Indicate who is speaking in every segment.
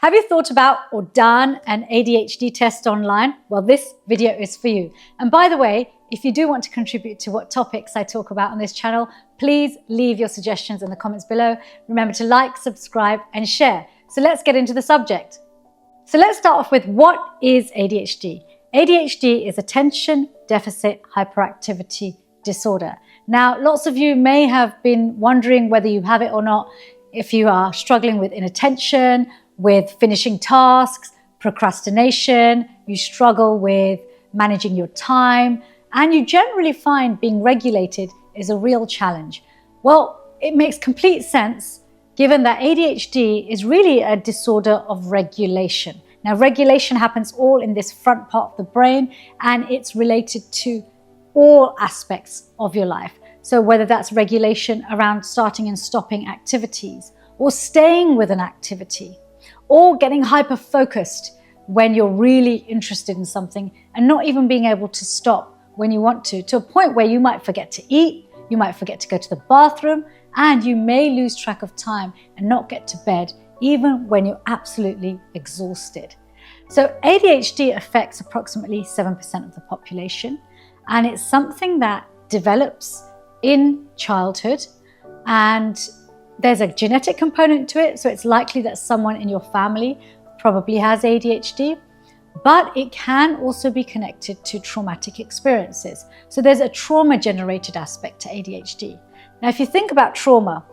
Speaker 1: Have you thought about or done an ADHD test online? Well, this video is for you. And by the way, if you do want to contribute to what topics I talk about on this channel, please leave your suggestions in the comments below. Remember to like, subscribe, and share. So let's get into the subject. So let's start off with what is ADHD? ADHD is attention deficit hyperactivity disorder. Now, lots of you may have been wondering whether you have it or not. If you are struggling with inattention, with finishing tasks, procrastination, you struggle with managing your time, and you generally find being regulated is a real challenge. Well, it makes complete sense given that ADHD is really a disorder of regulation. Now, regulation happens all in this front part of the brain, and it's related to all aspects of your life. So whether that's regulation around starting and stopping activities, or staying with an activity, or getting hyper-focused when you're really interested in something and not even being able to stop when you want to a point where you might forget to eat, you might forget to go to the bathroom, and you may lose track of time and not get to bed even when you're absolutely exhausted. So ADHD affects approximately 7% of the population, and it's something that develops in childhood, and there's a genetic component to it, so it's likely that someone in your family probably has ADHD, but it can also be connected to traumatic experiences. So there's a trauma-generated aspect to ADHD. Now, if you think about trauma,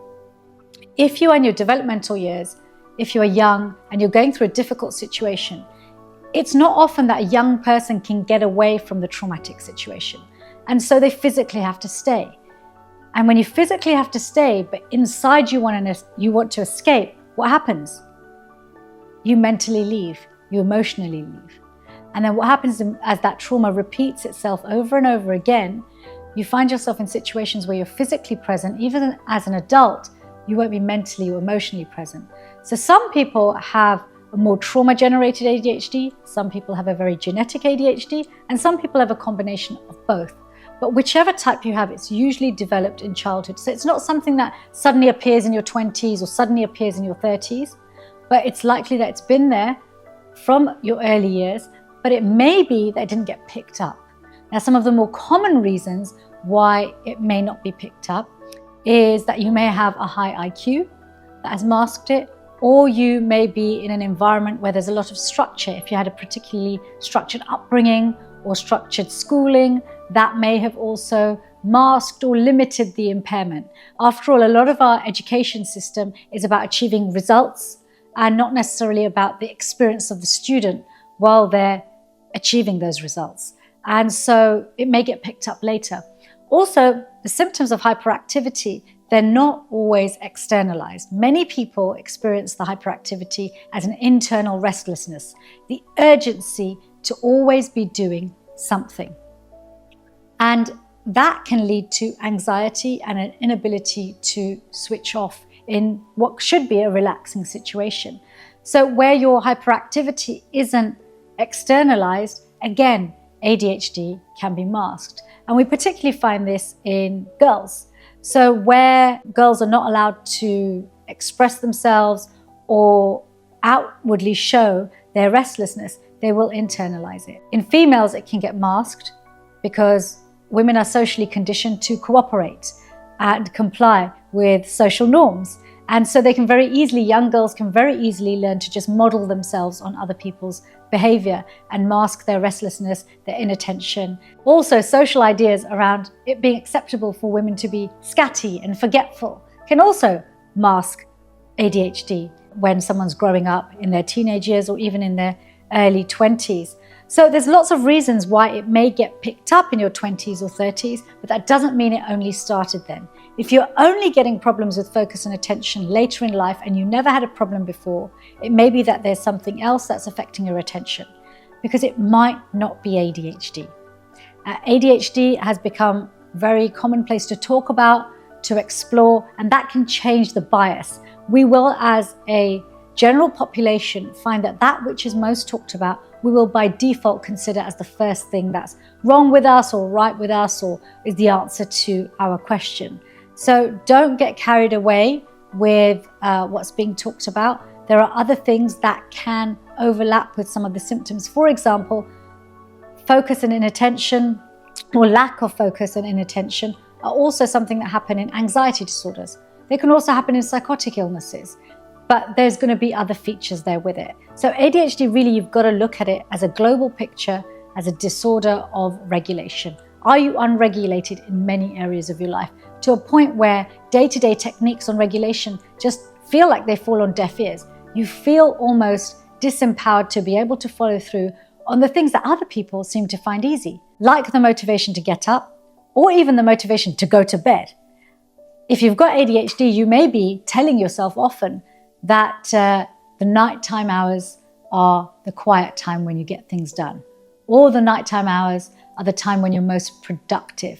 Speaker 1: if you are in your developmental years, if you are young and you're going through a difficult situation, it's not often that a young person can get away from the traumatic situation. And so they physically have to stay. And when you physically have to stay, but inside you want to escape, what happens? You mentally leave, you emotionally leave. And then what happens as that trauma repeats itself over and over again, you find yourself in situations where you're physically present. Even as an adult, you won't be mentally or emotionally present. So some people have a more trauma-generated ADHD, some people have a very genetic ADHD, and some people have a combination of both. But whichever type you have, it's usually developed in childhood. So it's not something that suddenly appears in your 20s or suddenly appears in your 30s, but it's likely that it's been there from your early years, but it may be that it didn't get picked up. Now, some of the more common reasons why it may not be picked up is that you may have a high IQ that has masked it, or you may be in an environment where there's a lot of structure. If you had a particularly structured upbringing or structured schooling, that may have also masked or limited the impairment. After all, a lot of our education system is about achieving results and not necessarily about the experience of the student while they're achieving those results. And so it may get picked up later. Also, the symptoms of hyperactivity, they're not always externalized. Many people experience the hyperactivity as an internal restlessness, the urgency to always be doing something. And that can lead to anxiety and an inability to switch off in what should be a relaxing situation. So where your hyperactivity isn't externalized, again, ADHD can be masked. And we particularly find this in girls. So where girls are not allowed to express themselves or outwardly show their restlessness, they will internalize it. In females, it can get masked because women are socially conditioned to cooperate and comply with social norms. And so they can very easily, young girls can very easily learn to just model themselves on other people's behavior and mask their restlessness, their inattention. Also, social ideas around it being acceptable for women to be scatty and forgetful can also mask ADHD when someone's growing up in their teenage years or even in their early 20s. So there's lots of reasons why it may get picked up in your 20s or 30s, but that doesn't mean it only started then. If you're only getting problems with focus and attention later in life and you never had a problem before, it may be that there's something else that's affecting your attention, because it might not be ADHD. ADHD has become very commonplace to talk about, to explore, and that can change the bias. We will, as a general population, find that that which is most talked about, we will by default consider as the first thing that's wrong with us or right with us or is the answer to our question. So don't get carried away with what's being talked about. there are other things that can overlap with some of the symptoms. For example, focus and inattention, or lack of focus and inattention, are also something that happen in anxiety disorders. They can also happen in psychotic illnesses, but there's going to be other features there with it. So ADHD, really, you've got to look at it as a global picture, as a disorder of regulation. Are you unregulated in many areas of your life to a point where day-to-day techniques on regulation just feel like they fall on deaf ears? You feel almost disempowered to be able to follow through on the things that other people seem to find easy, like the motivation to get up or even the motivation to go to bed. If you've got ADHD, you may be telling yourself often that the nighttime hours are the quiet time when you get things done, or the nighttime hours are the time when you're most productive.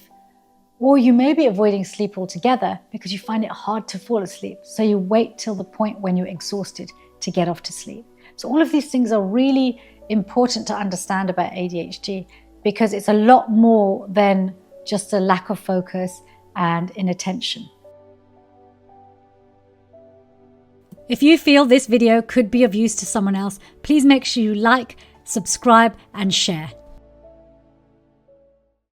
Speaker 1: Or you may be avoiding sleep altogether because you find it hard to fall asleep. So you wait till the point when you're exhausted to get off to sleep. So all of these things are really important to understand about ADHD, because it's a lot more than just a lack of focus and inattention. If you feel this video could be of use to someone else, please make sure you like, subscribe, and share.